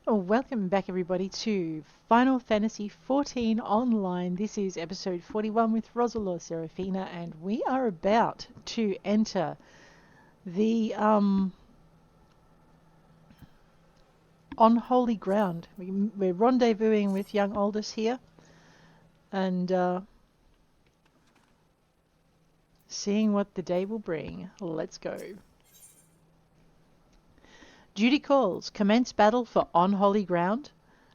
Welcome back everybody to Final Fantasy XIV Online. This is episode 41 with Rosalore, Serafina, and we are about to enter the unholy ground. We're rendezvousing with young Aldis here and seeing what the day will bring. Let's go. Duty calls. Commence battle for unholy ground.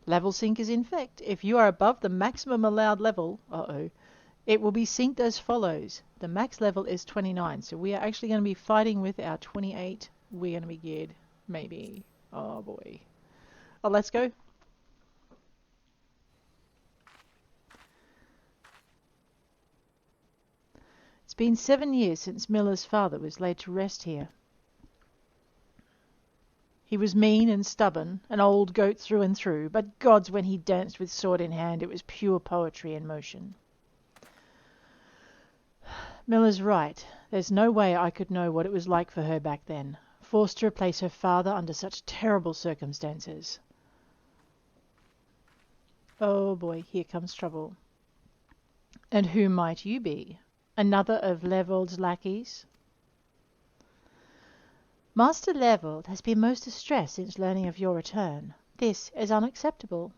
Level sync is in effect. If you are above the maximum allowed level, it will be synced as follows. The max level is 29, so we are actually going to be fighting with our 28. We're going to be geared, maybe. Oh boy. Oh, let's go. It's been 7 years since Miller's father was laid to rest here. He was mean and stubborn, an old goat through and through, but gods, when he danced with sword in hand, it was pure poetry in motion. Miller's right. There's no way I could know what it was like for her back then, forced to replace her father under such terrible circumstances. Oh boy, here comes trouble. And who might you be? Another of Levold's lackeys? Master Levold has been most distressed since learning of your return. This is unacceptable.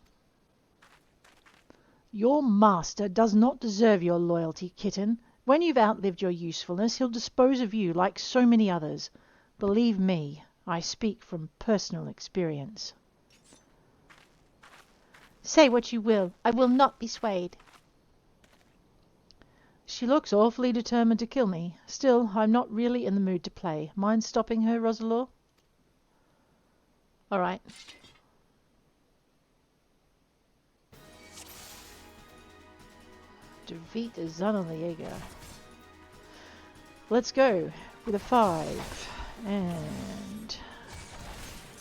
Your master does not deserve your loyalty, kitten. When you've outlived your usefulness, he'll dispose of you like so many others. Believe me, I speak from personal experience. Say what you will, I will not be swayed. She looks awfully determined to kill me. Still, I'm not really in the mood to play. Mind stopping her, Rosalore? All right. Defeat Zanaliega. Let's go with a 5 and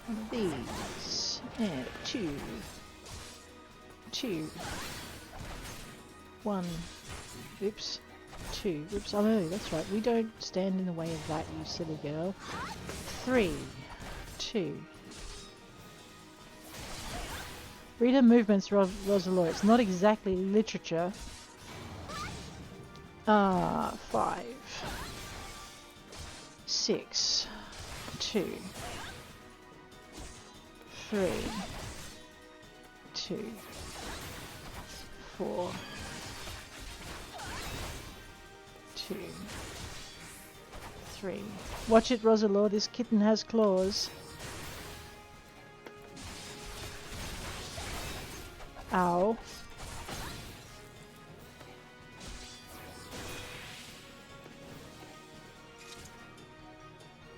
one of these and 2, 1. Oops. 2. Oops. Oh no, that's right. We don't stand in the way of that, you silly girl. 3, 2. Read her movements, Rosalore. It's not exactly literature. 5, 6, 2, 3, 2, 4, 2, 3. Watch it, Rosalore. This kitten has claws. Ow.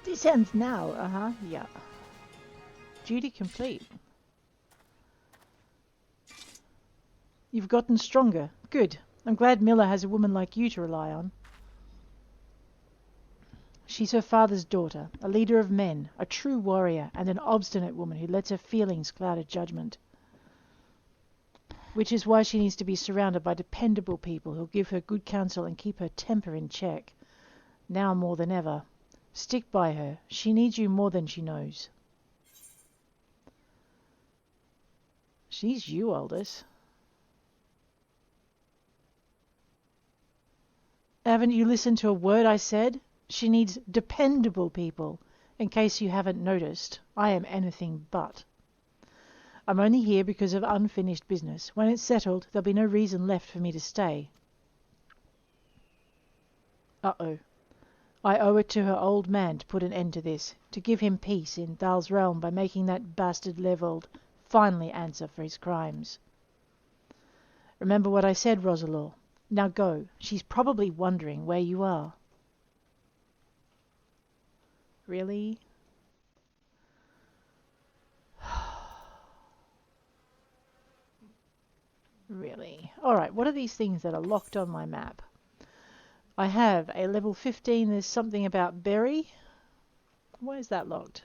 This ends now. Yeah. Duty complete. You've gotten stronger. Good. I'm glad Miller has a woman like you to rely on. She's her father's daughter, a leader of men, a true warrior, and an obstinate woman who lets her feelings cloud her judgment. Which is why she needs to be surrounded by dependable people who'll give her good counsel and keep her temper in check. Now more than ever. Stick by her. She needs you more than she knows. She needs you, Aldis. Haven't you listened to a word I said? She needs dependable people. In case you haven't noticed, I am anything but. I'm only here because of unfinished business. When it's settled, there'll be no reason left for me to stay. Uh-oh. I owe it to her old man to put an end to this, to give him peace in Thal's realm by making that bastard Levold finally answer for his crimes. Remember what I said, Rosalore. Now go. She's probably wondering where you are. Really? Really? Alright, what are these things that are locked on my map? I have a level 15, there's something about berry. Why is that locked?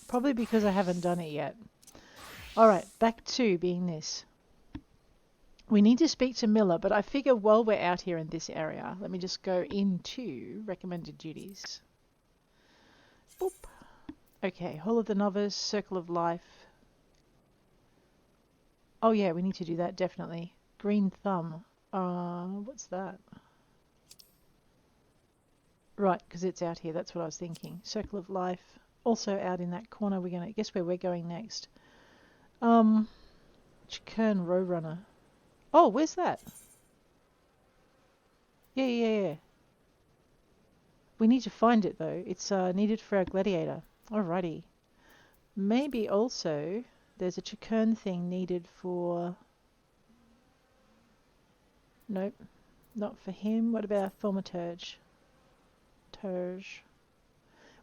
Probably because I haven't done it yet. Alright, back to being this. We need to speak to Miller, but I figure while we're out here in this area, let me just go into recommended duties. Boop. Okay, Hall of the Novice, Circle of Life. Oh yeah, we need to do that, definitely. Green Thumb. What's that? Right, because it's out here, that's what I was thinking. Circle of Life, also out in that corner. We're gonna guess where we're going next. Chikern Roadrunner. Oh, where's that? Yeah. We need to find it though. It's needed for our gladiator. Alrighty. Maybe also there's a Chikern thing needed for... Nope, not for him. What about our thaumaturge?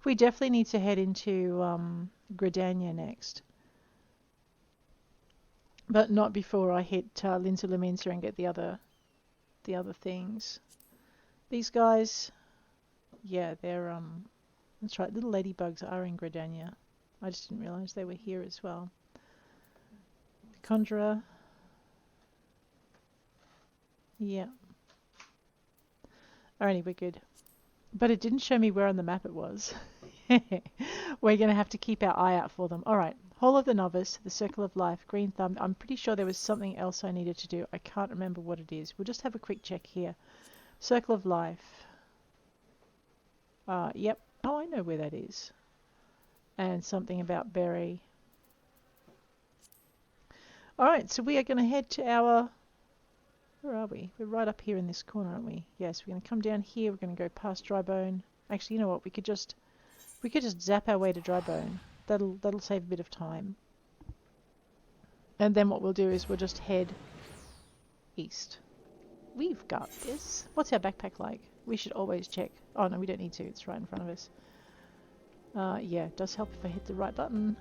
We definitely need to head into Gridania next. But not before I hit Lindsay Laminsa and get the other things. These guys, yeah, they're that's right, little ladybugs are in Gridania. I just didn't realise they were here as well. The Conjurer. Yeah. Alrighty, we're good. But it didn't show me where on the map it was. We're going to have to keep our eye out for them. Alright, Hall of the Novice, the Circle of Life, Green Thumb. I'm pretty sure there was something else I needed to do. I can't remember what it is. We'll just have a quick check here. Circle of Life. Yep. Oh, I know where that is. And something about Berry. Alright, so we are going to head to our... Where are we? We're right up here in this corner, aren't we? Yes, we're going to come down here. We're going to go past Drybone. Actually, you know what? We could just zap our way to Drybone. That'll save a bit of time. And then what we'll do is we'll just head east. We've got this. What's our backpack like? We should always check. Oh no, we don't need to. It's right in front of us. Yeah, it does help if I hit the right button.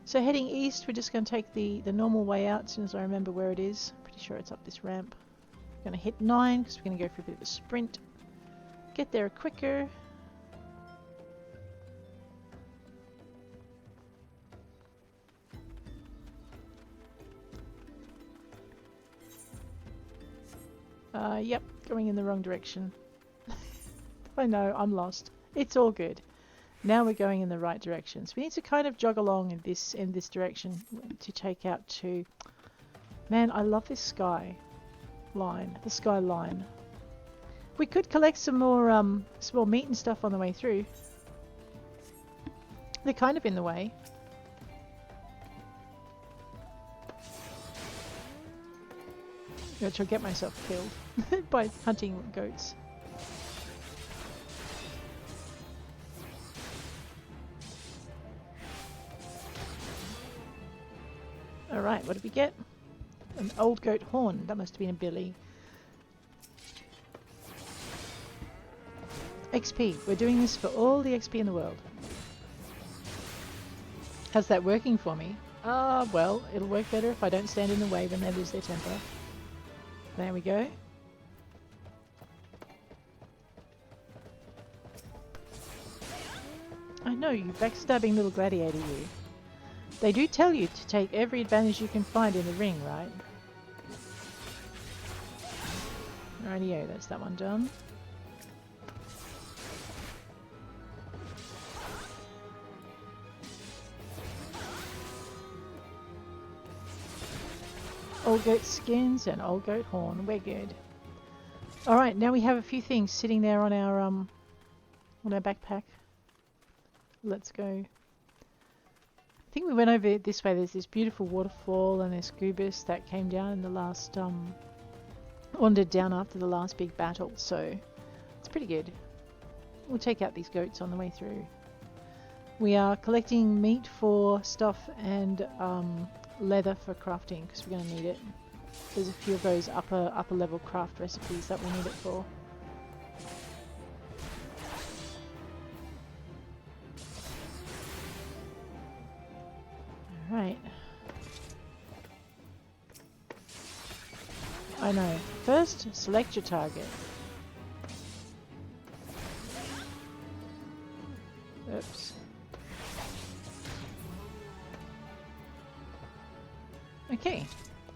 So heading east, we're just going to take the normal way out as soon as I remember where it is. Pretty sure it's up this ramp. We're going to hit 9 because we're going to go for a bit of a sprint. Get there quicker. Yep, going in the wrong direction. I know, I'm lost. It's all good. Now we're going in the right direction. So we need to kind of jog along in this direction to take out to... Man, I love this sky line. The sky line. We could collect some more meat and stuff on the way through. They're kind of in the way. Which I'll get myself killed by hunting goats. Alright, what did we get? An old goat horn. That must have been a billy. XP. We're doing this for all the XP in the world. How's that working for me? Well, it'll work better if I don't stand in the way when they lose their temper. There we go. I know, you backstabbing little gladiator, you. They do tell you to take every advantage you can find in the ring, right? Rightio, that's that one done. Old goat skins and old goat horn. We're good. Alright, now we have a few things sitting there on our backpack. Let's go. I think we went over this way. There's this beautiful waterfall and this Goobus that came down in the last wandered down after the last big battle, so it's pretty good. We'll take out these goats on the way through. We are collecting meat for stuff and leather for crafting because we're going to need it. There's a few of those upper level craft recipes that we need it for. Alright. I know. First, select your target. Oops. Okay.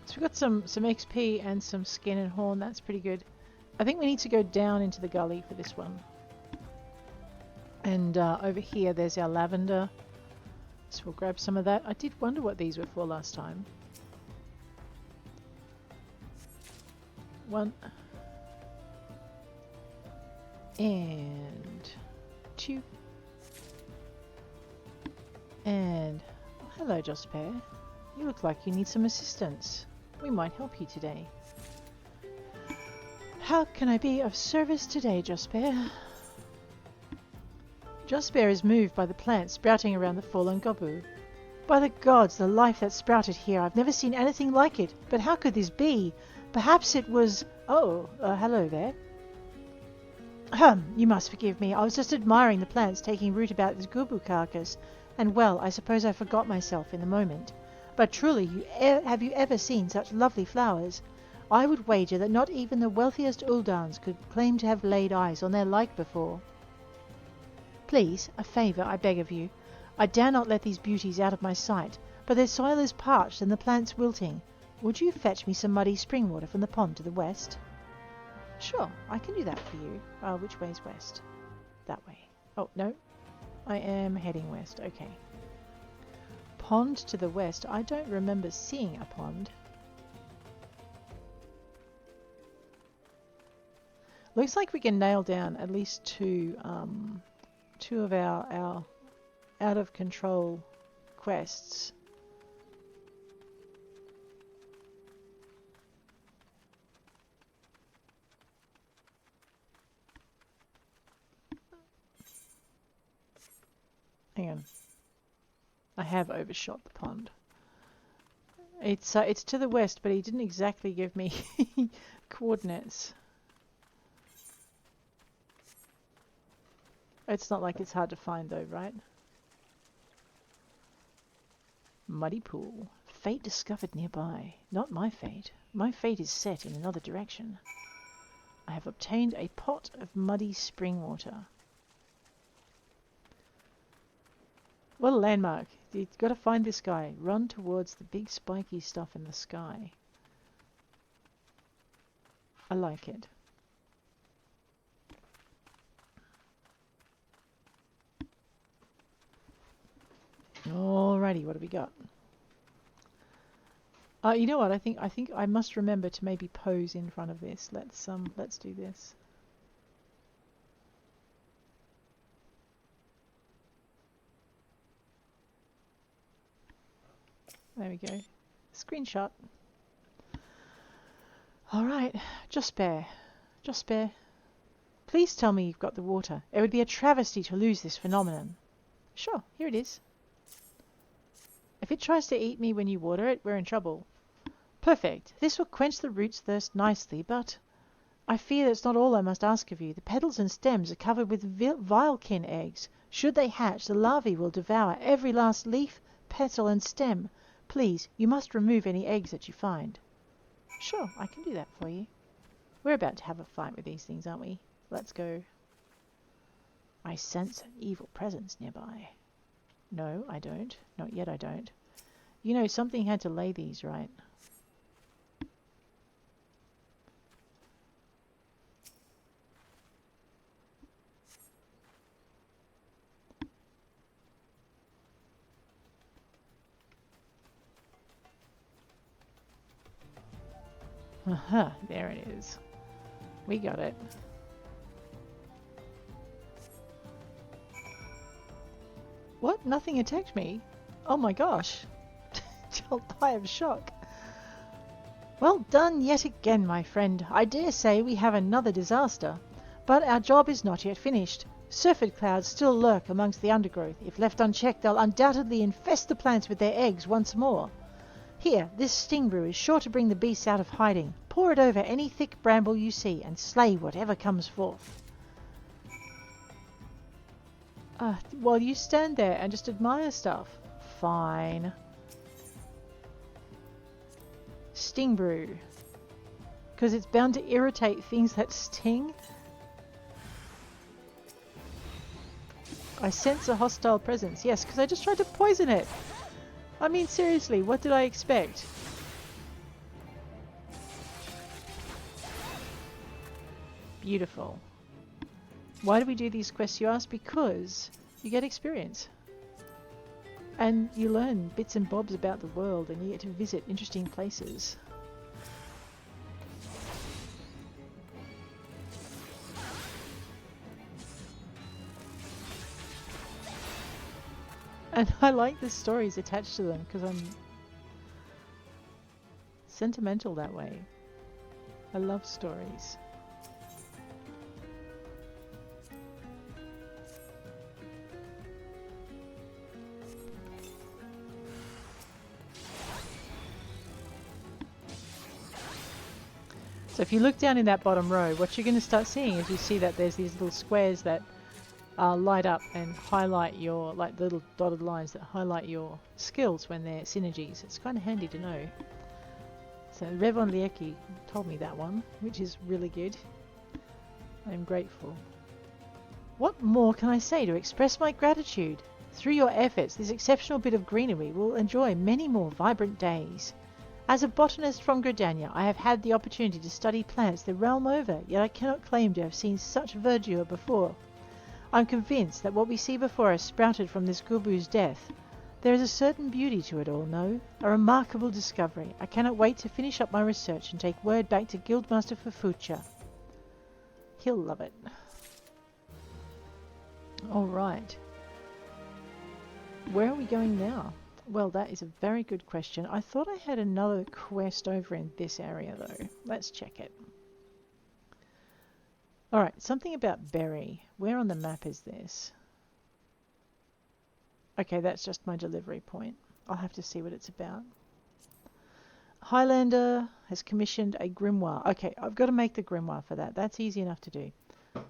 So we've got some XP and some skin and horn. That's pretty good. I think we need to go down into the gully for this one. And over here there's our lavender. So we'll grab some of that. I did wonder what these were for last time. One. And two. And hello, Josper. You look like you need some assistance. We might help you today. How can I be of service today, Josper? Josper is moved by the plants sprouting around the fallen Gobu. By the gods, the life that sprouted here, I've never seen anything like it. But how could this be? Perhaps it was... Oh, hello there. You must forgive me. I was just admiring the plants taking root about this Gobu carcass. And well, I suppose I forgot myself in the moment. But truly, have you ever seen such lovely flowers? I would wager that not even the wealthiest Uldans could claim to have laid eyes on their like before. Please, a favour, I beg of you. I dare not let these beauties out of my sight, but their soil is parched and the plants wilting. Would you fetch me some muddy spring water from the pond to the west? Sure, I can do that for you. Which way is west? That way. Oh, no. I am heading west. Okay. Pond to the west. I don't remember seeing a pond. Looks like we can nail down at least two of our out of control quests. Hang on. I have overshot the pond. It's to the west, but he didn't exactly give me coordinates. It's not like it's hard to find though, right? Muddy pool. Fate discovered nearby. Not my fate. My fate is set in another direction. I have obtained a pot of muddy spring water. What a landmark. You've got to find this guy. Run towards the big spiky stuff in the sky. I like it. Alrighty, what have we got? You know what? I think I must remember to maybe pose in front of this. Let's do this. There we go. Screenshot. Alright, Josper. Josper. Please tell me you've got the water. It would be a travesty to lose this phenomenon. Sure, here it is. If it tries to eat me when you water it, we're in trouble. Perfect. This will quench the root's thirst nicely, but I fear that's not all I must ask of you. The petals and stems are covered with vilekin eggs. Should they hatch, the larvae will devour every last leaf, petal and stem. Please, you must remove any eggs that you find. Sure, I can do that for you. We're about to have a fight with these things, aren't we? Let's go. I sense an evil presence nearby. No, I don't. Not yet I don't. You know, something had to lay these, right? Aha, there it is. We got it. What? Nothing attacked me? Oh my gosh. I'll die of shock. Well done yet again, my friend. I dare say we have another disaster. But our job is not yet finished. Surfeit clouds still lurk amongst the undergrowth. If left unchecked, they'll undoubtedly infest the plants with their eggs once more. Here, this sting brew is sure to bring the beasts out of hiding. Pour it over any thick bramble you see and slay whatever comes forth. While you stand there and just admire stuff. Fine. Sting brew. Because it's bound to irritate things that sting. I sense a hostile presence. Yes, because I just tried to poison it. I mean, seriously, what did I expect? Beautiful. Why do we do these quests, you ask? Because you get experience. And you learn bits and bobs about the world, and you get to visit interesting places. And I like the stories attached to them because I'm sentimental that way. I love stories. So if you look down in that bottom row, what you're going to start seeing is you see that there's these little squares that light up and highlight your, like little dotted lines that highlight your skills when they're synergies. It's kind of handy to know. So Revon Lieki told me that one, which is really good. I'm grateful. What more can I say to express my gratitude? Through your efforts, this exceptional bit of greenery will enjoy many more vibrant days. As a botanist from Gridania, I have had the opportunity to study plants the realm over, yet I cannot claim to have seen such verdure before. I'm convinced that what we see before us sprouted from this Gubu's death. There is a certain beauty to it all, no? A remarkable discovery. I cannot wait to finish up my research and take word back to Guildmaster Fufucha. He'll love it. Alright. Where are we going now? Well, that is a very good question. I thought I had another quest over in this area, though. Let's check it. Alright, something about Berry. Where on the map is this? Okay, that's just my delivery point. I'll have to see what it's about. Highlander has commissioned a grimoire. Okay, I've got to make the grimoire for that. That's easy enough to do.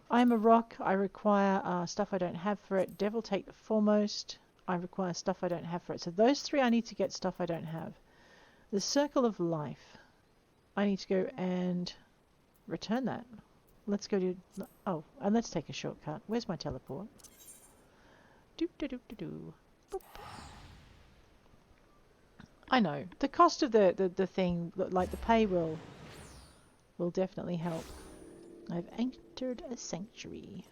I am a rock. I require stuff I don't have for it. Devil take the foremost. I require stuff I don't have for it. So those three I need to get stuff I don't have. The Circle of Life. I need to go and return that. Let's go to... Oh, and let's take a shortcut. Where's my teleport? Doop-da-doop-da-doo. Boop. I know. The cost of the thing, like the pay will definitely help. I've entered a sanctuary.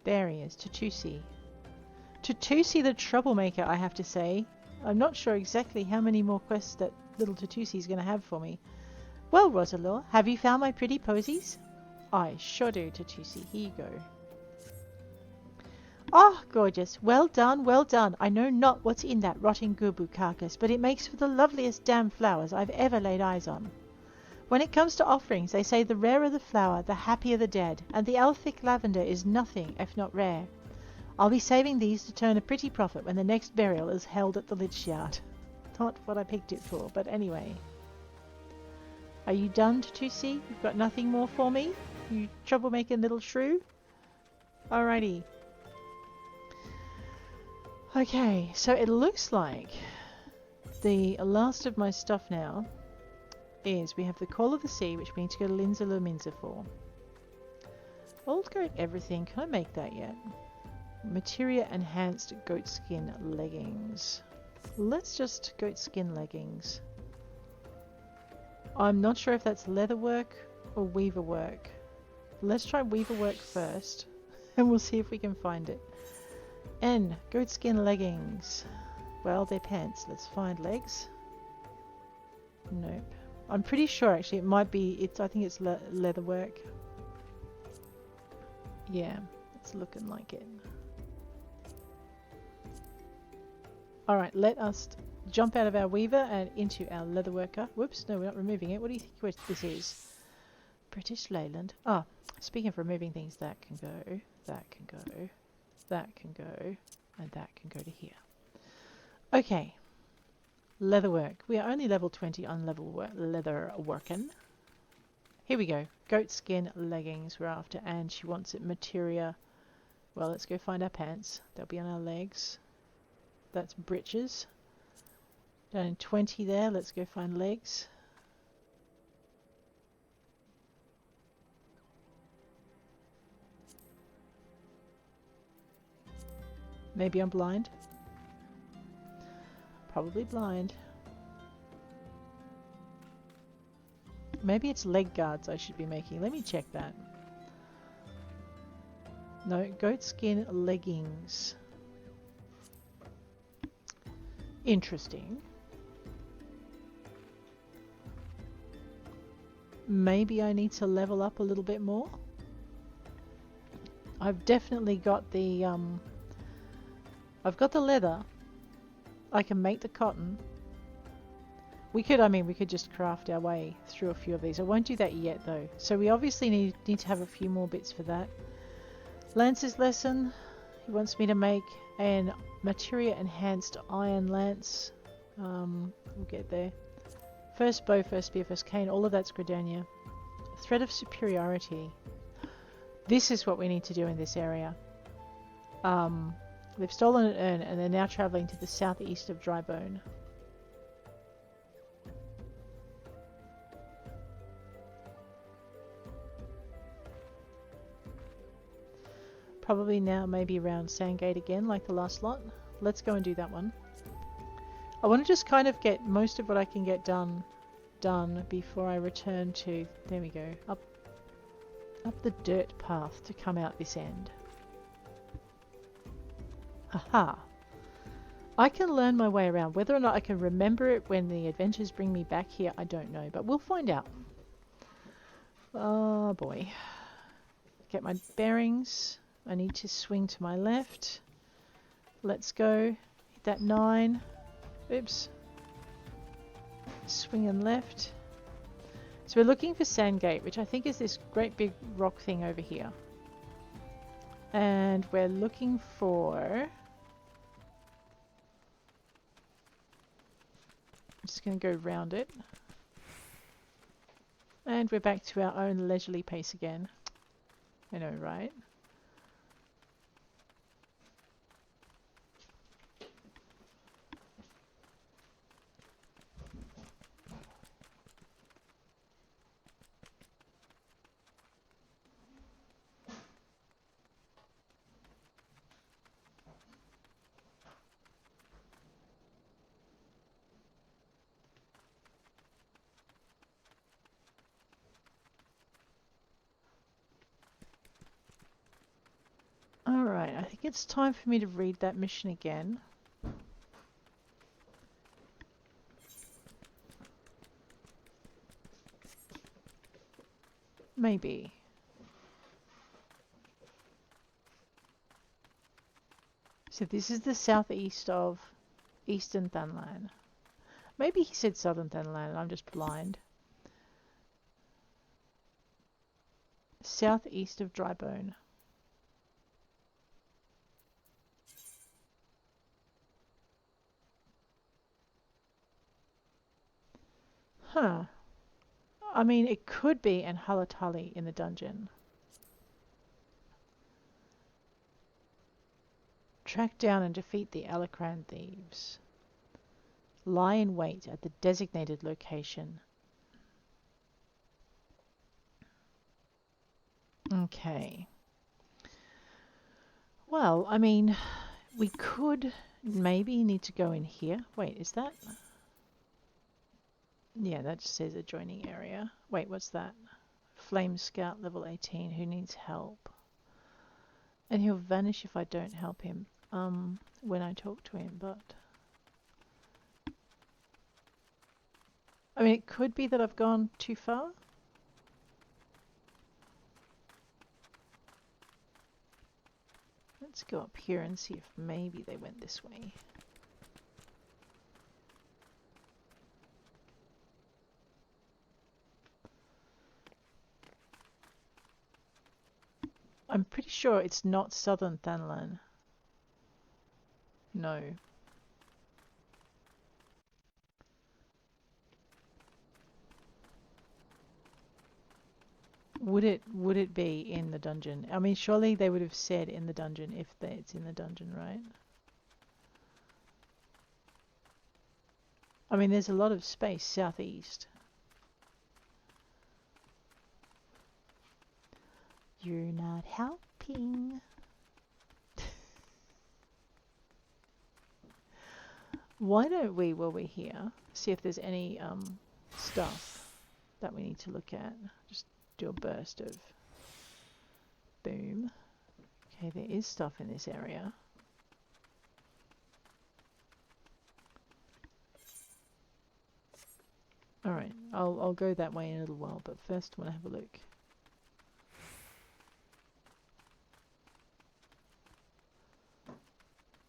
There he is, Tutusi. Tutusi the troublemaker, I have to say. I'm not sure exactly how many more quests that little Tutusi is going to have for me. Well, Rosalore, have you found my pretty posies? I sure do, Tutusi. Here you go. Oh, gorgeous. Well done, well done. I know not what's in that rotting gubu carcass, but it makes for the loveliest damn flowers I've ever laid eyes on. When it comes to offerings, they say the rarer the flower, the happier the dead, and the elfic lavender is nothing if not rare. I'll be saving these to turn a pretty profit when the next burial is held at the Lich Yard. Not what I picked it for, but anyway. Are you done, Tutusi? You've got nothing more for me? You troublemaking little shrew? Alrighty. Okay, so it looks like the last of my stuff now is we have the Call of the Sea, which we need to go to Linza Luminza for. Old Goat Everything, can I make that yet? Materia Enhanced Goatskin Leggings. Let's just goatskin leggings. I'm not sure if that's leather work or weaver work. Let's try weaver work first and we'll see if we can find it. N, goatskin leggings. Well, they're pants. Let's find legs. Nope. I'm pretty sure actually it might be, I think it's leather work. Yeah, it's looking like it. Alright, let us jump out of our weaver and into our leather worker. Whoops, no, we're not removing it. What do you think this is? British Leyland. Ah, speaking of removing things, that can go, that can go, that can go, and that can go to here. Okay. Leatherwork. We are only level 20 on leather working. Here we go. Goatskin leggings we're after, and she wants it materia. Well, let's go find our pants. They'll be on our legs. That's breeches. Down in 20 there. Let's go find legs. Maybe I'm blind. Probably blind. Maybe it's leg guards I should be making. Let me check that. No, goat skin leggings. Interesting. Maybe I need to level up a little bit more. I've definitely got the I've got the leather. I can make the cotton. We could just craft our way through a few of these. I won't do that yet though. So we obviously need to have a few more bits for that. Lance's lesson. He wants me to make an materia enhanced iron lance. We'll get there. First bow, first spear, first cane. All of that's Gradonia. Thread of superiority. This is what we need to do in this area. They've stolen an urn and they're now travelling to the southeast of Drybone. Probably now maybe around Sandgate again, like the last lot. Let's go and do that one. I want to just kind of get most of what I can get done before I return to... There we go. Up the dirt path to come out this end. Aha! I can learn my way around. Whether or not I can remember it when the adventures bring me back here, I don't know. But we'll find out. Oh boy. Get my bearings. I need to swing to my left. Let's go. Hit that 9. Oops. Swing and left. So we're looking for Sandgate, which I think is this great big rock thing over here. And we're looking for... I'm just going to go round it. And we're back to our own leisurely pace again. I know, right? Alright, I think it's time for me to read that mission again. Maybe. So this is the southeast of Eastern Thunland. Maybe he said Southern Thunland and I'm just blind. Southeast of Drybone. Huh. I mean, it could be an Halatali in the dungeon. Track down and defeat the Alacran thieves. Lie in wait at the designated location. Okay. Well, I mean, we could maybe need to go in here. Wait, is that... Yeah, that just says adjoining area. Wait, what's that? Flame Scout level 18 who needs help. And he'll vanish if I don't help him when I talk to him, but... I mean, it could be that I've gone too far. Let's go up here and see if maybe they went this way. I'm pretty sure it's not Southern Thunland. No. Would it be in the dungeon? I mean, surely they would have said in the dungeon if it's in the dungeon, right? I mean, there's a lot of space southeast. You're not helping. Why don't we, while we're here, see if there's any stuff. that we need to look at. Just do a burst of boom. Okay, there is stuff in this area. Alright, I'll go that way in a little while, but first I want to have a look.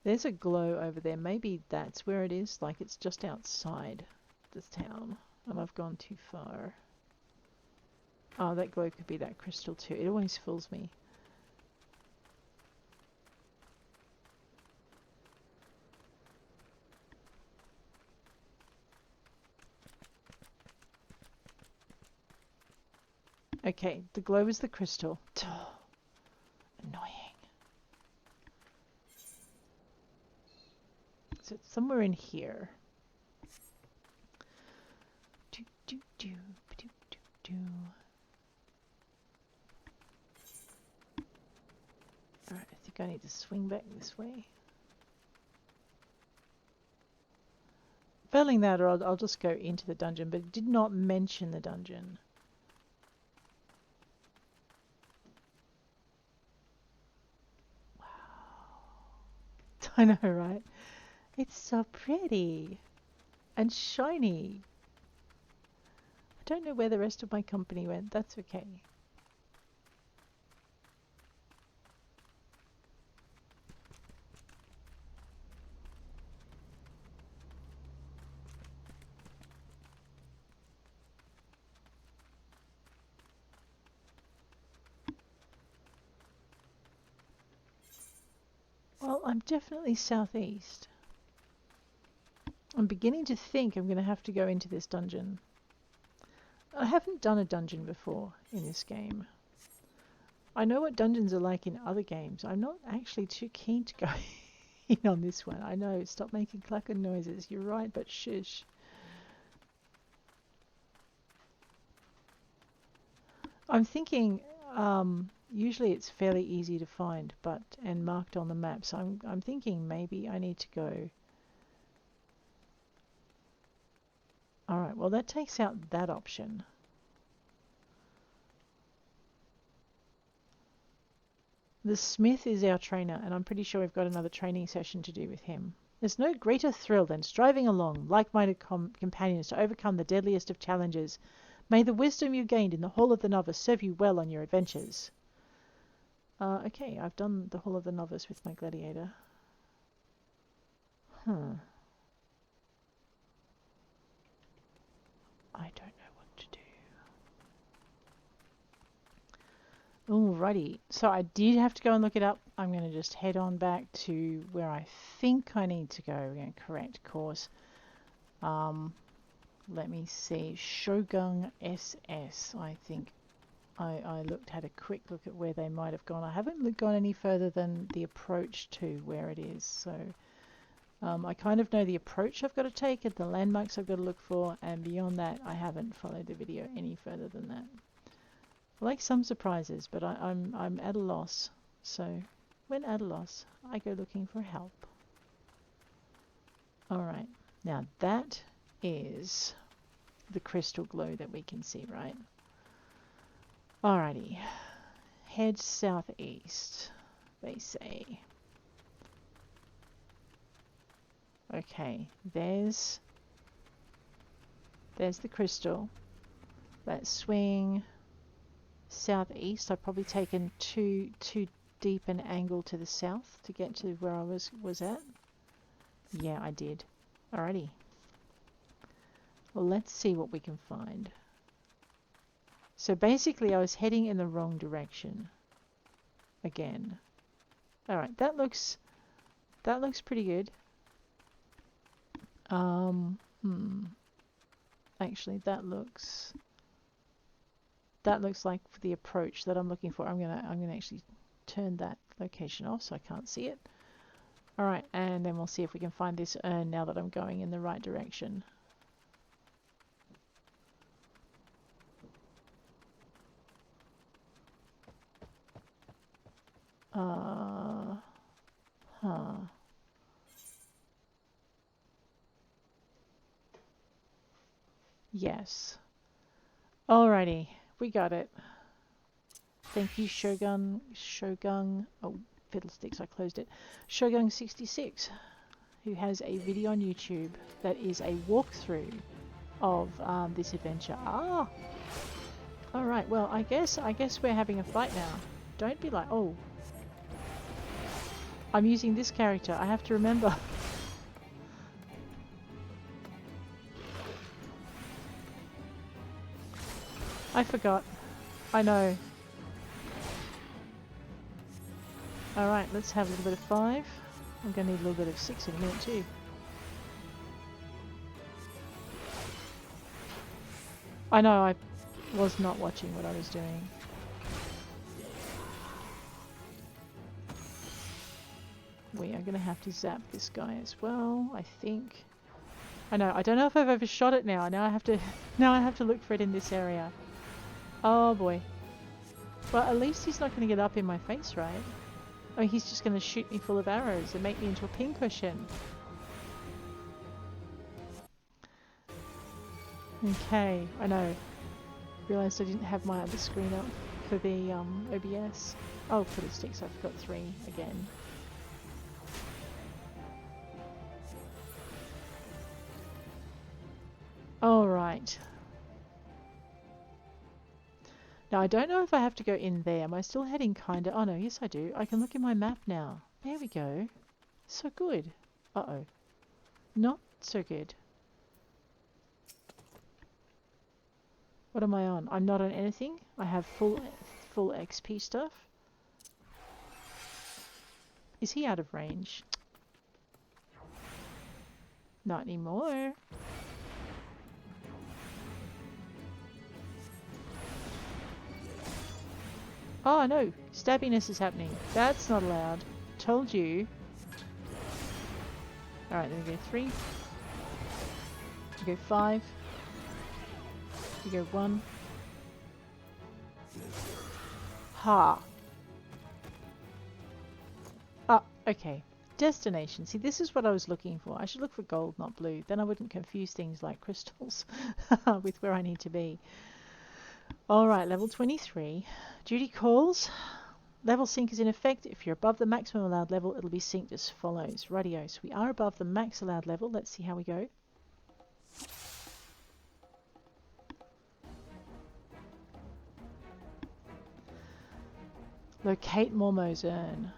There's a glow over there. Maybe that's where it is. Like it's just outside this town. And I've gone too far. Oh, that glow could be that crystal too. It always fools me. Okay, the glow is the crystal. Annoying. So it's somewhere in here. Do, do, do, do, do, do. Alright, I think I need to swing back this way. Failing that, or I'll just go into the dungeon, but it did not mention the dungeon. I know, right? It's so pretty and shiny. I don't know where the rest of my company went. That's okay. Well, I'm definitely southeast. I'm beginning to think I'm going to have to go into this dungeon. I haven't done a dungeon before in this game. I know what dungeons are like in other games. I'm not actually too keen to go in on this one. I know, stop making clacking noises. You're right, but shush. I'm thinking usually it's fairly easy to find and marked on the map. So I'm thinking maybe I need to go. Alright, well that takes out that option. The Smith is our trainer, and I'm pretty sure we've got another training session to do with him. There's no greater thrill than striving along like-minded companions to overcome the deadliest of challenges. May the wisdom you gained in the Hall of the Novice serve you well on your adventures. Okay, I've done the Hall of the Novice with my gladiator. I don't know what to do. Alrighty, so I did have to go and look it up. I'm going to just head on back to where I think I need to go. We're going to correct course. Let me see. Shogun SS, I think. I had a quick look at where they might have gone. I haven't gone any further than the approach to where it is. So I kind of know the approach I've got to take and the landmarks I've got to look for. And beyond that, I haven't followed the video any further than that. I like some surprises, but I'm at a loss. So when at a loss, I go looking for help. Alright, now that is the crystal glow that we can see, right? Alrighty, head southeast, they say. Okay, there's the crystal. Let's swing southeast. I've probably taken too deep an angle to the south to get to where I was at. Yeah, I did. Alrighty. Well, let's see what we can find. So basically I was heading in the wrong direction again. Alright, that looks pretty good. Actually that looks like the approach that I'm looking for. I'm gonna actually turn that location off so I can't see it. Alright, and then we'll see if we can find this urn now that I'm going in the right direction. Yes. Alrighty, we got it. Thank you, Shogun. Oh, fiddlesticks, I closed it. Shogun66, who has a video on YouTube that is a walkthrough of this adventure. Ah! Alright, well, I guess we're having a fight now. Don't be like, oh. I'm using this character, I have to remember. I forgot. I know. Alright, let's have a little bit of 5. I'm going to need a little bit of 6 in a minute too. I know, I was not watching what I was doing. We are going to have to zap this guy as well, I think. I know, I don't know if I've overshot it now. Now I have to look for it in this area. Oh boy. Well, at least he's not going to get up in my face, right? Oh, he's just going to shoot me full of arrows and make me into a pincushion. Okay, I know. Realised I didn't have my other screen up for the OBS. Oh, fiddlesticks, I forgot 3 again. Alright. Now, I don't know if I have to go in there. Am I still heading kinda... Oh no, yes I do. I can look in my map now. There we go. So good. Uh-oh. Not so good. What am I on? I'm not on anything. I have full XP stuff. Is he out of range? Not anymore. Oh no, stabbiness is happening. That's not allowed. Told you. Alright, then we go 3. We go 5. We go 1. Ha! Ah, okay. Destination. See, this is what I was looking for. I should look for gold, not blue. Then I wouldn't confuse things like crystals with where I need to be. Alright, level 23. Duty calls. Level sync is in effect. If you're above the maximum allowed level, it'll be synced as follows. Rightio, so we are above the max allowed level. Let's see how we go. Locate Mormo's urn.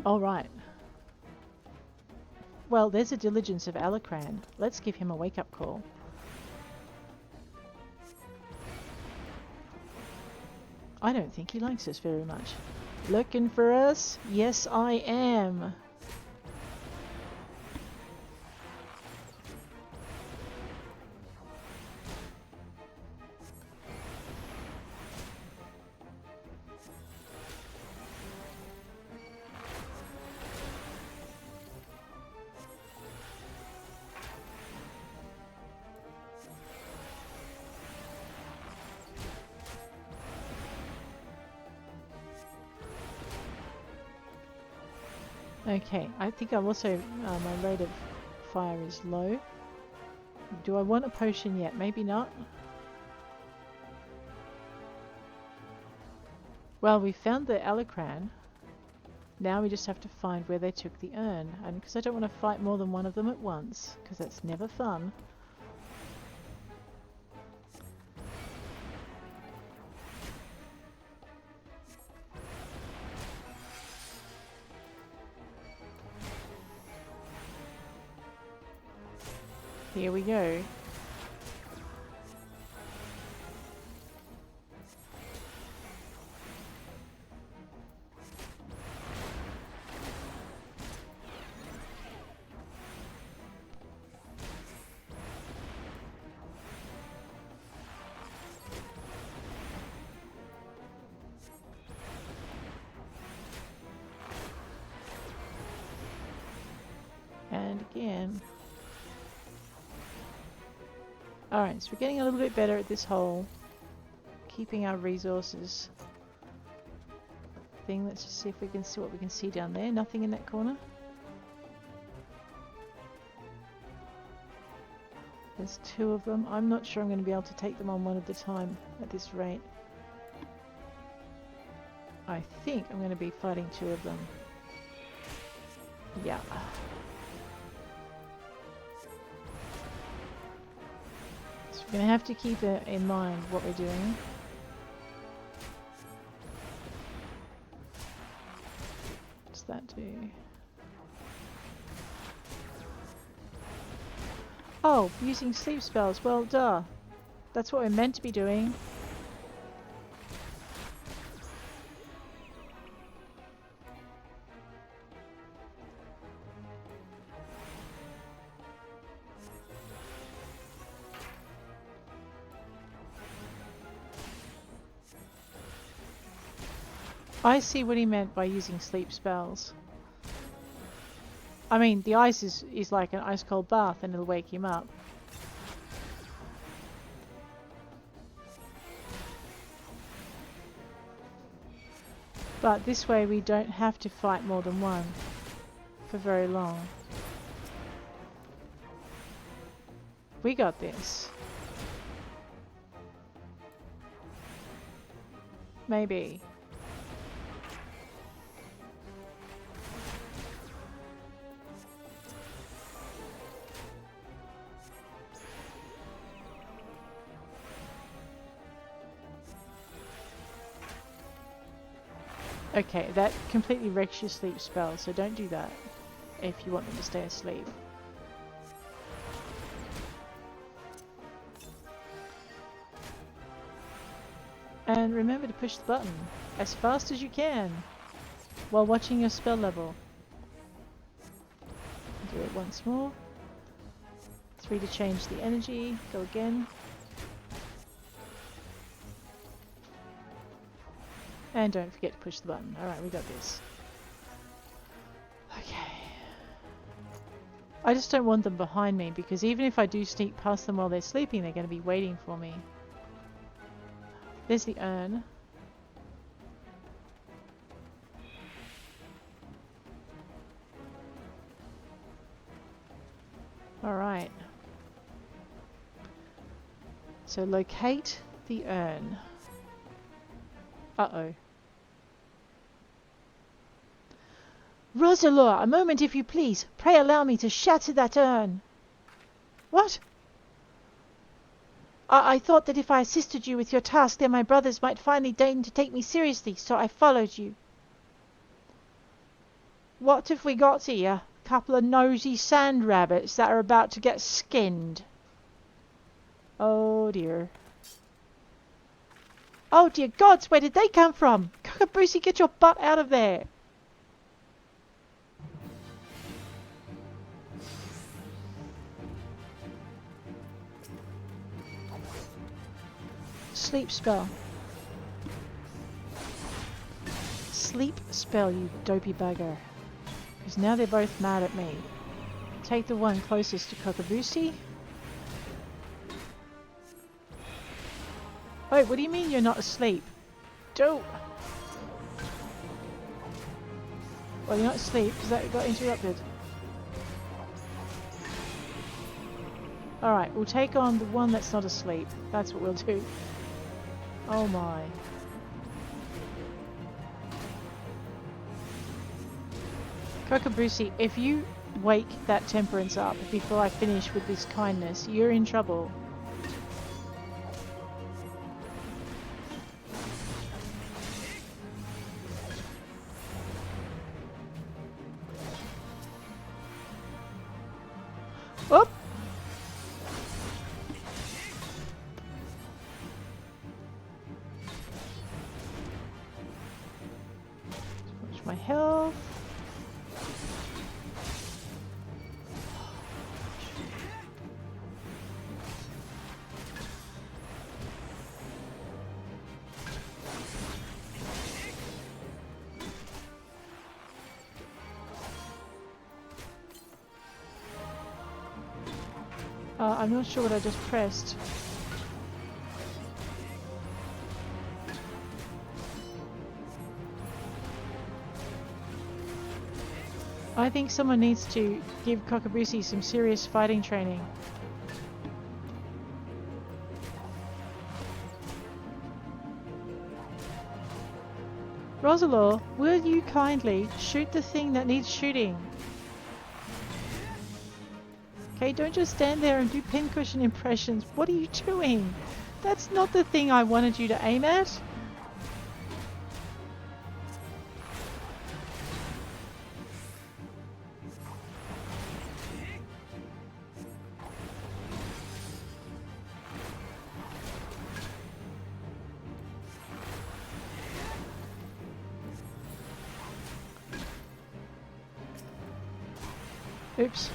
Alright. Well, there's a diligence of Alacran. Let's give him a wake-up call. I don't think he likes us very much. Looking for us? Yes, I am. Okay, I think I'm also, my rate of fire is low. Do I want a potion yet? Maybe not. Well, we found the Alacran. Now we just have to find where they took the urn. And because I don't want to fight more than one of them at once, because that's never fun. Here we go. And again. Alright, so we're getting a little bit better at this whole keeping our resources thing. Let's just see if we can see what we can see down there. Nothing in that corner. There's 2 of them. I'm not sure I'm going to be able to take them on one at a time at this rate. I think I'm going to be fighting 2 of them. Yeah. So we're going to have to keep in mind what we're doing. What's that do? Oh, using sleep spells. Well, duh. That's what we're meant to be doing. I see what he meant by using sleep spells. I mean, the ice is like an ice cold bath and it'll wake him up. But this way we don't have to fight more than one for very long. We got this. Maybe. Okay, that completely wrecks your sleep spell, so don't do that if you want them to stay asleep. And remember to push the button as fast as you can while watching your spell level. Do it once more. 3 to change the energy. Go again. And don't forget to push the button. Alright, we got this. Okay. I just don't want them behind me because even if I do sneak past them while they're sleeping, they're going to be waiting for me. There's the urn. Alright. So locate the urn. Uh-oh. Rosalore, a moment if you please. Pray allow me to shatter that urn. What? I thought that if I assisted you with your task, then my brothers might finally deign to take me seriously, so I followed you. What have we got here? A couple of nosy sand rabbits that are about to get skinned. Oh dear. Oh dear gods, where did they come from? Cockaboosy, get your butt out of there. Sleep spell. Sleep spell, you dopey bugger. Because now they're both mad at me. Take the one closest to Cockaboosy. Wait, what do you mean you're not asleep? Don't. Well, you're not asleep because that got interrupted. Alright, we'll take on the one that's not asleep. That's what we'll do. Oh my. Cockaboosy, if you wake that temperance up before I finish with this kindness, you're in trouble. Whoop! Watch my health. I'm not sure what I just pressed. I think someone needs to give Cockaboosy some serious fighting training. Rosalore, will you kindly shoot the thing that needs shooting? Okay, don't just stand there and do pincushion impressions. What are you doing? That's not the thing I wanted you to aim at. Oops.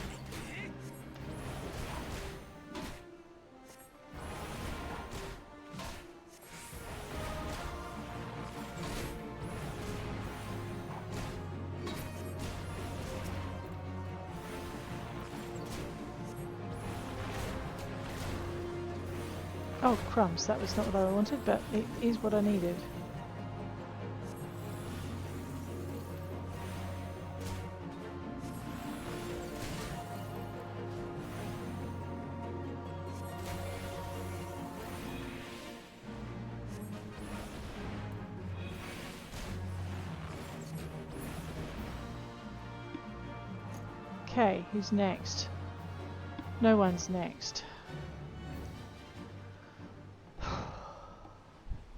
Oh, crumbs. That was not what I wanted, but it is what I needed. Okay, who's next? No one's next.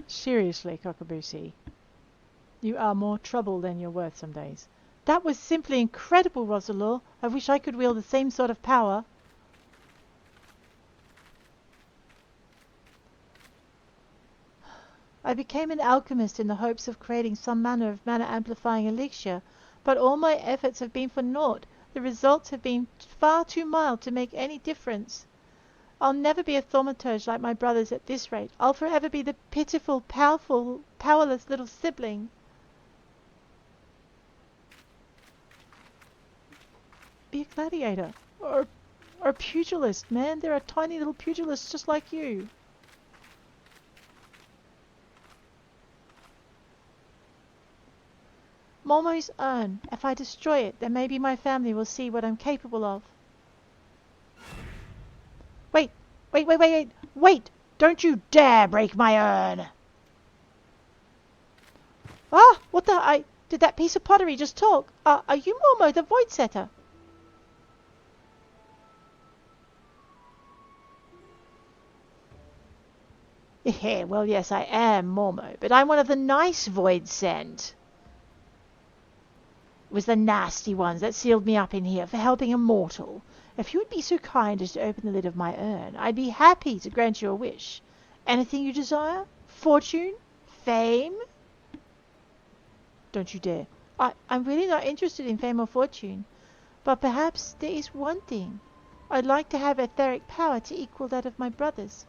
Seriously, Cockaboosy. You are more trouble than you're worth some days. That was simply incredible, Rosalore. I wish I could wield the same sort of power. I became an alchemist in the hopes of creating some manner of mana-amplifying elixir, but all my efforts have been for naught. The results have been far too mild to make any difference. I'll never be a thaumaturge like my brothers at this rate. I'll forever be the pitiful, powerless little sibling. Be a gladiator. Or a pugilist, man. There are tiny little pugilists just like you. Momo's urn. If I destroy it, then maybe my family will see what I'm capable of. Wait! Don't you dare break my urn! Ah! What the... Did that piece of pottery just talk? Are you Momo the Void Setter? Yeah, well, yes, I am Momo, but I'm one of the nice Void Sent. It was the nasty ones that sealed me up in here for helping a mortal. If you would be so kind as to open the lid of my urn, I'd be happy to grant you a wish. Anything you desire? Fortune? Fame? Don't you dare. I'm really not interested in fame or fortune. But perhaps there is one thing. I'd like to have etheric power to equal that of my brothers.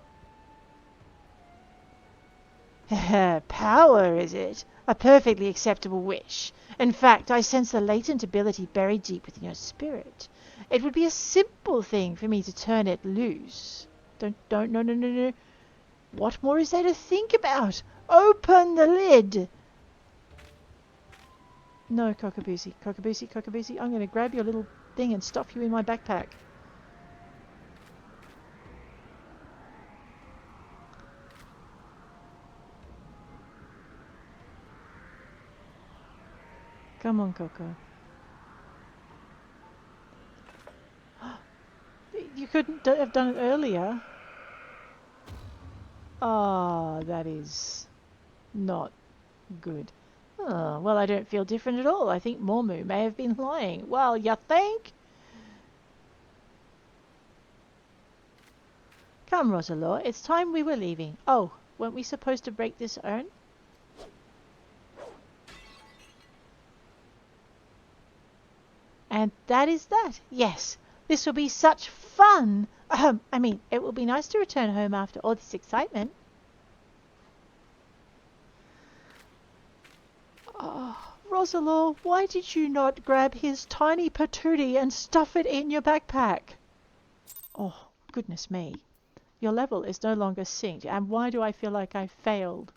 Power, is it? A perfectly acceptable wish. In fact, I sense a latent ability buried deep within your spirit. It would be a simple thing for me to turn it loose. No. What more is there to think about? Open the lid! No, Cockaboosy, I'm going to grab your little thing and stuff you in my backpack. Come on, Coco. You couldn't have done it earlier. Ah, that is not good. Oh, well, I don't feel different at all. I think Mormu may have been lying. Well, you think? Come, Rosalore, it's time we were leaving. Oh, weren't we supposed to break this urn? And that is that. Yes, this will be such fun. It will be nice to return home after all this excitement. Oh, Rosalore, why did you not grab his tiny patootie and stuff it in your backpack? Oh, goodness me. Your level is no longer synced, and why do I feel like I failed?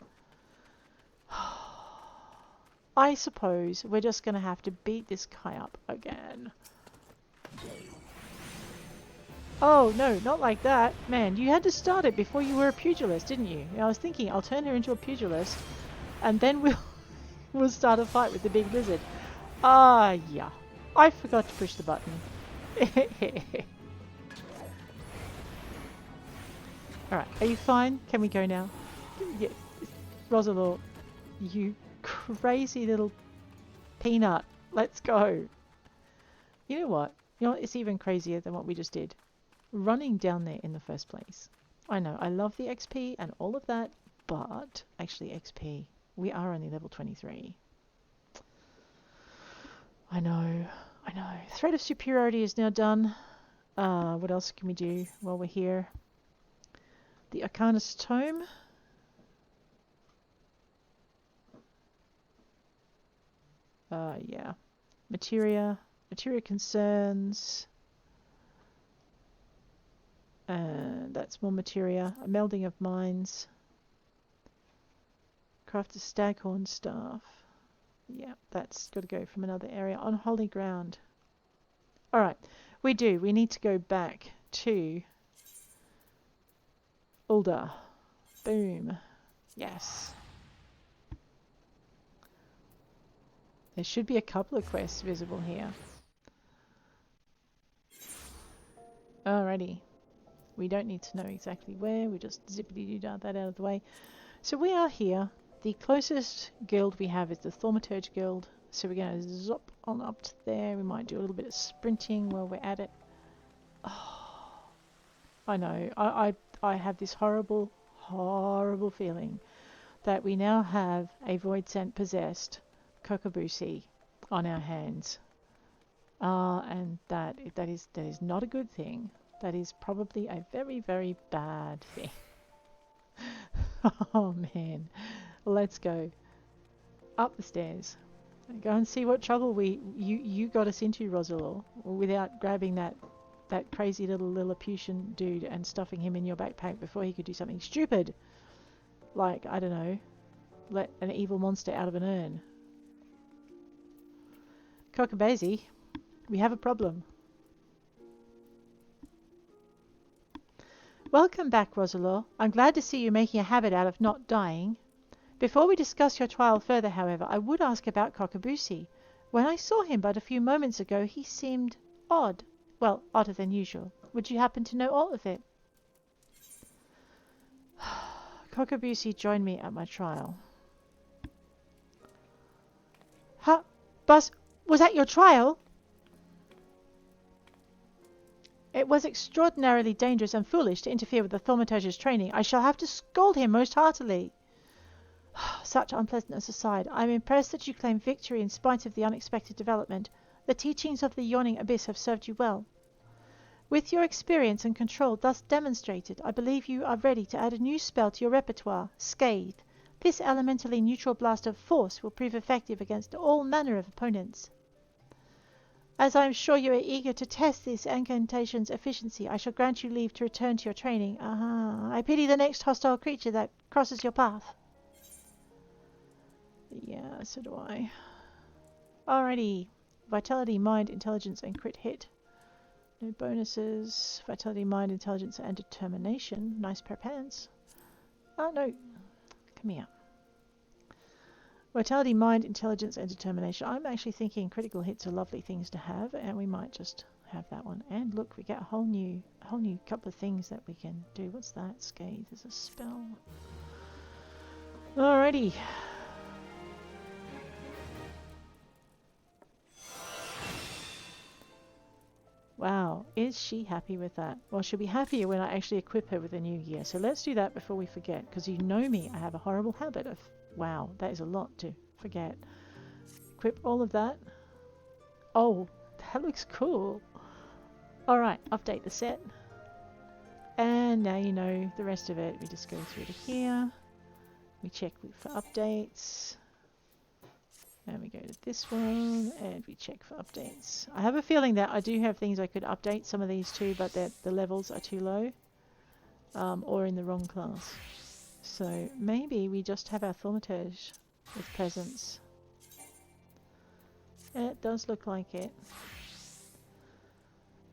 I suppose we're just going to have to beat this guy up again. Oh, no, not like that. Man, you had to start it before you were a pugilist, didn't you? I was thinking I'll turn her into a pugilist, and then we'll We'll start a fight with the big lizard. Ah, yeah. I forgot to push the button. Alright, are you fine? Can we go now? Yeah. Rosalore, you crazy little peanut. Let's go. You know what? You know what? It's even crazier than what we just did. Running down there in the first place. I know, I love the XP and all of that, but actually XP, we are only level 23. I know. Threat of superiority is now done. What else can we do while we're here? The Arcanist Tome. Yeah. Materia concerns. That's more materia. A melding of minds. Craft a staghorn staff. Yeah, that's got to go from another area. On holy ground. Alright, we need to go back to Ulda. Boom. Yes. There should be a couple of quests visible here. Alrighty. We don't need to know exactly where, we just zippity-doo-dah that out of the way. So we are here. The closest guild we have is the Thaumaturge guild. So we're going to zop on up to there. We might do a little bit of sprinting while we're at it. Oh, I know. I have this horrible feeling that we now have a Void Scent possessed Kokobushi on our hands. And that is not a good thing. That is probably a very, very bad thing. Oh man. Let's go up the stairs. Go and see what trouble you got us into, Rosalore, without grabbing that crazy little Lilliputian dude and stuffing him in your backpack before he could do something stupid. Like, I don't know, let an evil monster out of an urn. Kokobushi, we have a problem. Welcome back, Rosalore. I'm glad to see you making a habit out of not dying. Before we discuss your trial further, however, I would ask about Kokobushi. When I saw him but a few moments ago, he seemed odd. Well, odder than usual. Would you happen to know all of it? Kokobushi joined me at my trial. Huh? Buzz, was that your trial? It was extraordinarily dangerous and foolish to interfere with the Thaumaturge's training. I shall have to scold him most heartily. Such unpleasantness aside, I am impressed that you claim victory in spite of the unexpected development. The teachings of the Yawning Abyss have served you well. With your experience and control thus demonstrated, I believe you are ready to add a new spell to your repertoire, Scathe. This elementally neutral blast of force will prove effective against all manner of opponents. As I am sure you are eager to test this incantation's efficiency, I shall grant you leave to return to your training. I pity the next hostile creature that crosses your path. Yeah, so do I. Alrighty. Vitality, Mind, Intelligence, and Crit Hit. No bonuses. Vitality, Mind, Intelligence, and Determination. Nice pair of pants. Oh, no. Come here. Vitality, Mind, Intelligence, and Determination. I'm actually thinking critical hits are lovely things to have, and we might just have that one. And look, we get a whole new couple of things that we can do. What's that? Scathe is a spell. Alrighty. Wow, is she happy with that? Well, she'll be happier when I actually equip her with a new gear. So let's do that before we forget, because you know me, I have a horrible habit of... Wow, that is a lot to forget. Equip all of that. Oh, that looks cool. Alright, update the set. And now you know the rest of it. We just go through to here. We check for updates. And we go to this one, and we check for updates. I have a feeling that I do have things I could update some of these too, but that the levels are too low. Or in the wrong class. So maybe we just have our Thaumaturge with presence. It does look like it.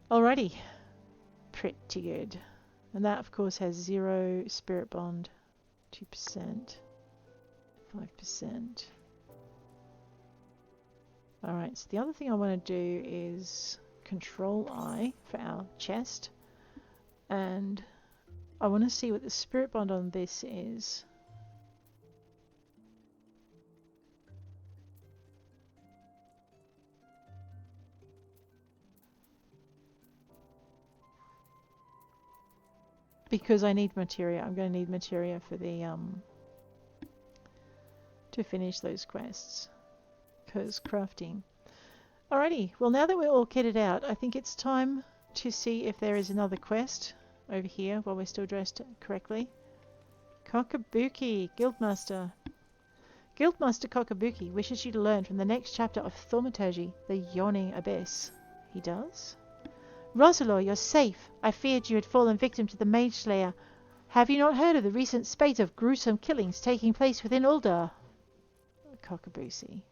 Alrighty. Pretty good. And that of course has 0 spirit bond, 2%, 5%. Alright, so the other thing I want to do is Control I for our chest. And I want to see what the spirit bond on this is. Because I need materia. I'm going to need materia for the to finish those quests. Because crafting. Alrighty, well now that we're all kitted out, I think it's time to see if there is another quest over here while we're still dressed correctly. Kokabuki, Guildmaster. Guildmaster Kokabuki wishes you to learn from the next chapter of Thaumaturgy, the Yawning Abyss. He does? Rosalore, you're safe. I feared you had fallen victim to the Mage Slayer. Have you not heard of the recent spate of gruesome killings taking place within Uldar? Kokabuki.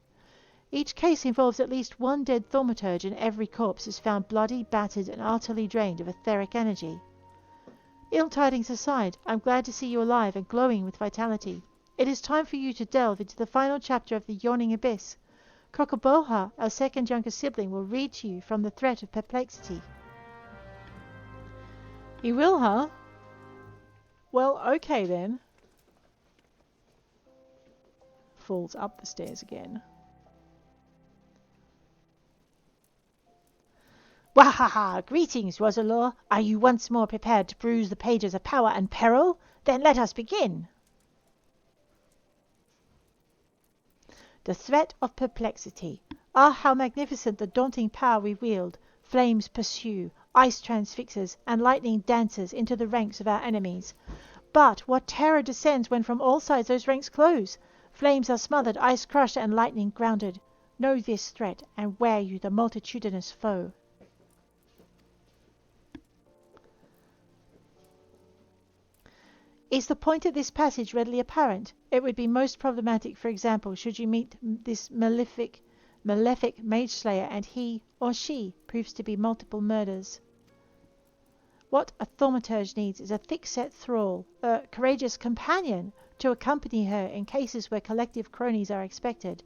Each case involves at least one dead thaumaturge, and every corpse is found bloody, battered, and utterly drained of etheric energy. Ill tidings aside, I'm glad to see you alive and glowing with vitality. It is time for you to delve into the final chapter of the Yawning Abyss. Kokoboha, our second younger sibling, will read to you from the threat of perplexity. He will, huh? Well, okay then. Falls up the stairs again. Wahaha! Greetings, Rosalore. Are you once more prepared to peruse the pages of power and peril? Then let us begin. The threat of perplexity. Ah, how magnificent the daunting power we wield! Flames pursue, ice transfixes, and lightning dances into the ranks of our enemies. But what terror descends when from all sides those ranks close! Flames are smothered, ice crushed, and lightning grounded. Know this threat, and wear you the multitudinous foe. Is the point of this passage readily apparent? It would be most problematic, for example, should you meet this malefic mage slayer and he, or she, proves to be multiple murders. What a thaumaturge needs is a thick-set thrall, a courageous companion, to accompany her in cases where collective cronies are expected.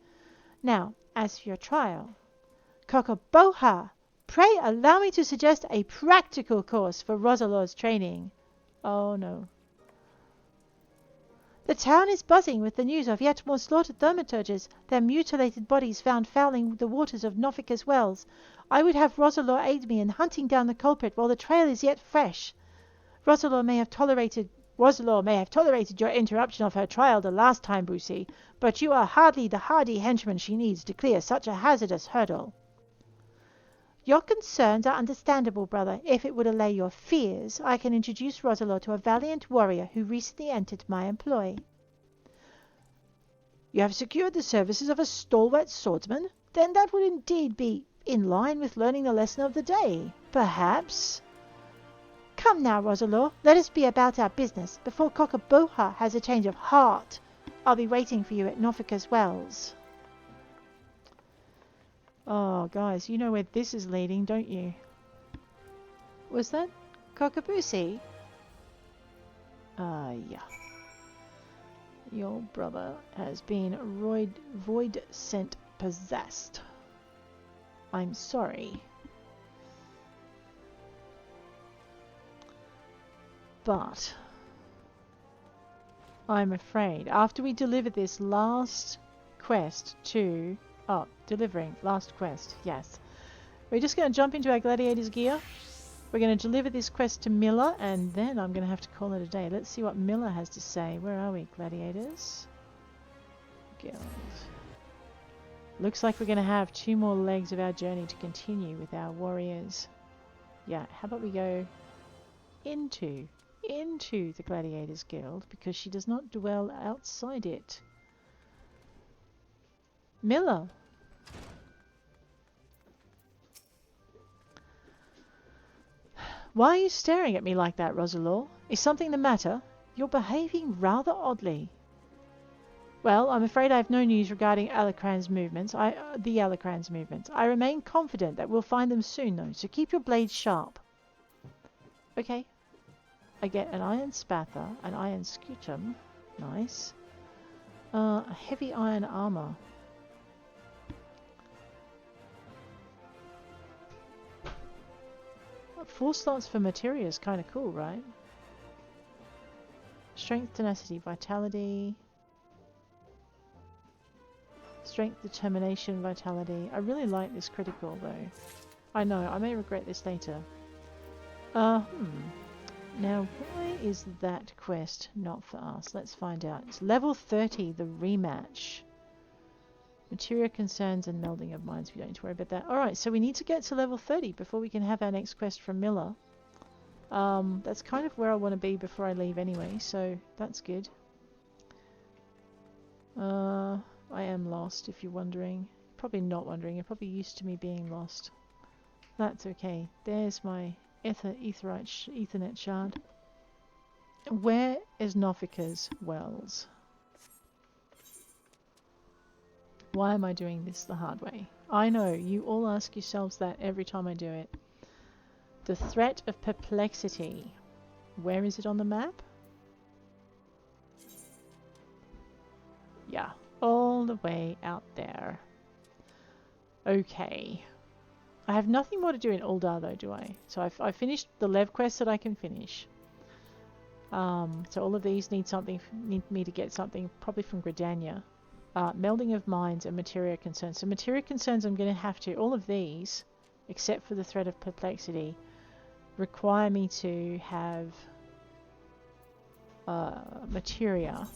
Now, as for your trial. Kokoboha! Pray allow me to suggest a practical course for Rosalore's training. Oh no. The town is buzzing with the news of yet more slaughtered thaumaturges, their mutilated bodies found fouling the waters of Nofika's wells. I would have Rosalore aid me in hunting down the culprit while the trail is yet fresh. Rosalore may have tolerated your interruption of her trial the last time, Brucey, but you are hardly the hardy henchman she needs to clear such a hazardous hurdle. Your concerns are understandable, brother. If it would allay your fears, I can introduce Rosalore to a valiant warrior who recently entered my employ. You have secured the services of a stalwart swordsman? Then that would indeed be in line with learning the lesson of the day. Perhaps. Come now, Rosalore, let us be about our business before Kokoboha has a change of heart. I'll be waiting for you at Nofika's wells. Oh, guys, you know where this is leading, don't you? Was that Kokabusi? Yeah. Your brother has been void scent possessed. I'm sorry. But I'm afraid after we deliver this last quest to... Oh, delivering. Last quest. Yes. We're just going to jump into our gladiator's gear. We're going to deliver this quest to Miller, and then I'm going to have to call it a day. Let's see what Miller has to say. Where are we, gladiators? Guild. Looks like we're going to have 2 more legs of our journey to continue with our warriors. Yeah, how about we go into the Gladiators Guild, because she does not dwell outside it. Miller. Why are you staring at me like that, Rosalore? Is something the matter? You're behaving rather oddly. Well, I'm afraid I have no news regarding Alacran's movements. The Alacran's movements. I remain confident that we'll find them soon, though, so keep your blades sharp. Okay. I get an iron spather, an iron scutum. Nice. A heavy iron armor. 4 slots for materia is kind of cool, right? Strength, tenacity, vitality. Strength, determination, vitality. I really like this critical though. I know, I may regret this later. Now, why is that quest not for us? Let's find out. It's level 30, the rematch. Materia concerns and melding of minds. We don't need to worry about that. Alright, so we need to get to level 30 before we can have our next quest from Miller. That's kind of where I want to be before I leave anyway, so that's good. I am lost, if you're wondering. Probably not wondering. You're probably used to me being lost. That's okay. There's my Ethernet shard. Where is Nofika's wells? Why am I doing this the hard way? I know, you all ask yourselves that every time I do it. The threat of perplexity. Where is it on the map? Yeah, all the way out there. Okay. I have nothing more to do in Uldar though, do I? So I've finished the Lev quest that I can finish. So all of these need me to get something probably from Gridania. Melding of minds and materia concerns. So materia concerns I'm going to have to, all of these, except for the threat of perplexity, require me to have materia.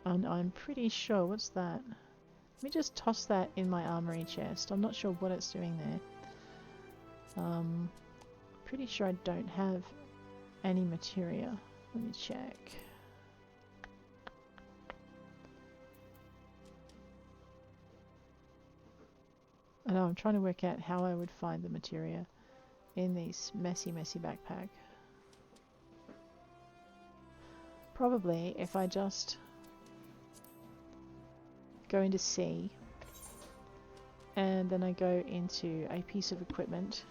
And I'm pretty sure, what's that? Let me just toss that in my armory chest. I'm not sure what it's doing there. Pretty sure I don't have any materia. Let me check. I know, I'm trying to work out how I would find the materia in this messy backpack. Probably if I just go into C and then I go into a piece of equipment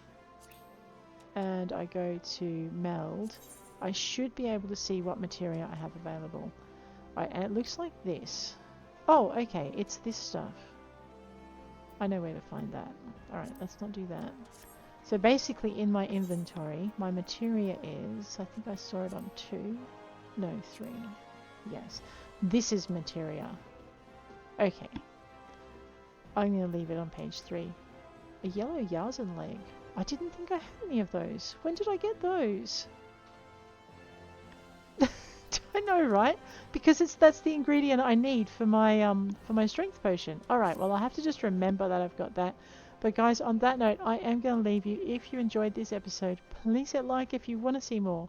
and I go to meld, I should be able to see what materia I have available. Right, and it looks like this. Oh, okay, it's this stuff. I know where to find that. Alright, let's not do that. So basically in my inventory, my materia is, I think I saw it on 2. No, 3. Yes. This is materia. Okay. I'm going to leave it on page 3. A yellow Yarzan leg. I didn't think I had any of those. When did I get those? I know, right? Because that's the ingredient I need for my strength potion. Alright, well I'll have to just remember that I've got that. But guys, on that note, I am going to leave you. If you enjoyed this episode, please hit like. If you want to see more,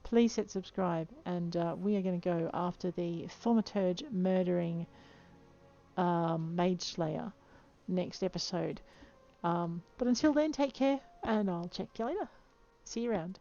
please hit subscribe. And we are going to go after the Thaumaturge murdering Mage Slayer next episode. But until then, take care, and I'll check you later. See you around.